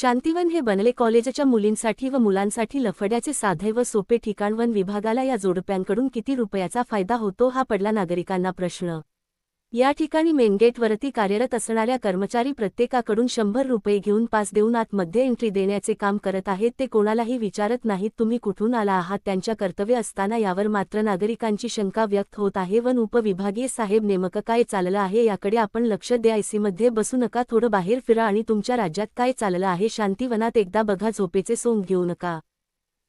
शांतिवन हे बनले कॉलेजच्या मुलींसाठी व मुलांसाठी लफड्याचे साधे व सोपे ठिकाण। वन विभागाला या जोडप्यांकडून किती रुपयाचा फायदा होतो हा पडला नागरिकांना प्रश्न। या ठिकाणी मेनगेटवरती कार्यरत असणाऱ्या कर्मचारी प्रत्येकाकडून 100 रुपये घेऊन पास देऊन आतमध्ये एंट्री देण्याचे काम करत आहेत। ते कोणालाही विचारत नाहीत तुम्ही कुठून आला आहात। त्यांच्या कर्तव्य असताना यावर मात्र नागरिकांची शंका व्यक्त होत आहे। वन उपविभागीय साहेब नेमकं काय चाललं आहे याकडे आपण लक्ष द्या। एसीमध्ये बसू नका, थोडं बाहेर फिरा आणि तुमच्या राज्यात काय चाललं आहे शांतिवनात एकदा बघा, झोपेचे सोंग घेऊ नका।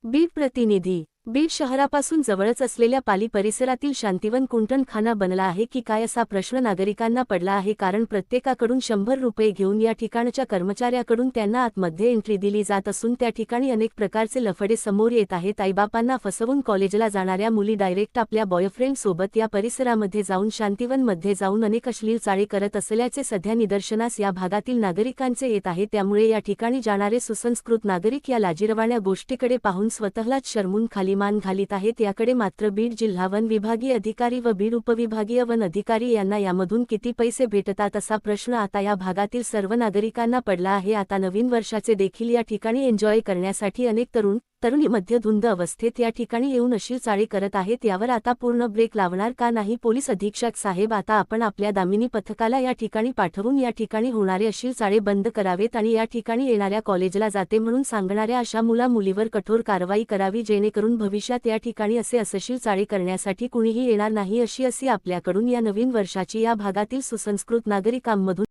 बीड प्रतिनिधी। बीड शहरापासून जवळच असलेल्या पाली परिसरातील शांतिवन कुंटणखाना बनला आहे की काय असा प्रश्न नागरिकांना पडला आहे। कारण प्रत्येकाकडून 100 रुपये घेऊन या ठिकाणच्या कर्मचाऱ्याकडून त्यांना आतमध्ये एंट्री दिली जात असून त्या ठिकाणी अनेक प्रकारचे लफडे समोर येत आहेत। आईबापांना फसवून कॉलेजला जाणाऱ्या मुली डायरेक्ट आपल्या बॉयफ्रेंड सोबत या परिसरामध्ये जाऊन शांतिवनमध्ये जाऊन अनेक अश्लील चाळे करत असल्याचे सध्या निदर्शनास या भागातील नागरिकांचे येत आहे। त्यामुळे या ठिकाणी जाणारे सुसंस्कृत नागरिक या लाजिरवाण्या गोष्टीकडे पाहून स्वतःलाच शरमून खाली मान घालीत आहेत। याकडे मात्र बीड जिल्हा वन विभागीय अधिकारी व बीड उपविभागीय वन अधिकारी यांना यामधून किती पैसे भेटतात असा प्रश्न आता या भागातील सर्व नागरिकांना पडला आहे। आता नवीन वर्षाचे देखील या ठिकाणी एन्जॉय करण्यासाठी अनेक तरुणी मध्यधुंद अवस्थेत या ठिकाणी येऊन अश्लील चाळे करत आहेत। यावर आता पूर्ण ब्रेक लावणार का नाही पोलीस अधीक्षक साहेब? आता आपण आपल्या दामिनी पथकाला या ठिकाणी पाठवून या ठिकाणी होणारे अश्लील चाळे बंद करावेत आणि या ठिकाणी येणाऱ्या कॉलेजला जाते म्हणून सांगणाऱ्या अशा मुला-मुलीवर कठोर कारवाई करावी, जेणेकरून भविष्यात या ठिकाणी असे अश्लील चाळे करण्यासाठी कुणीही येणार नाही अशी आपल्याकडून या नवीन वर्षाची या भागातील सुसंस्कृत नागरिकांमधून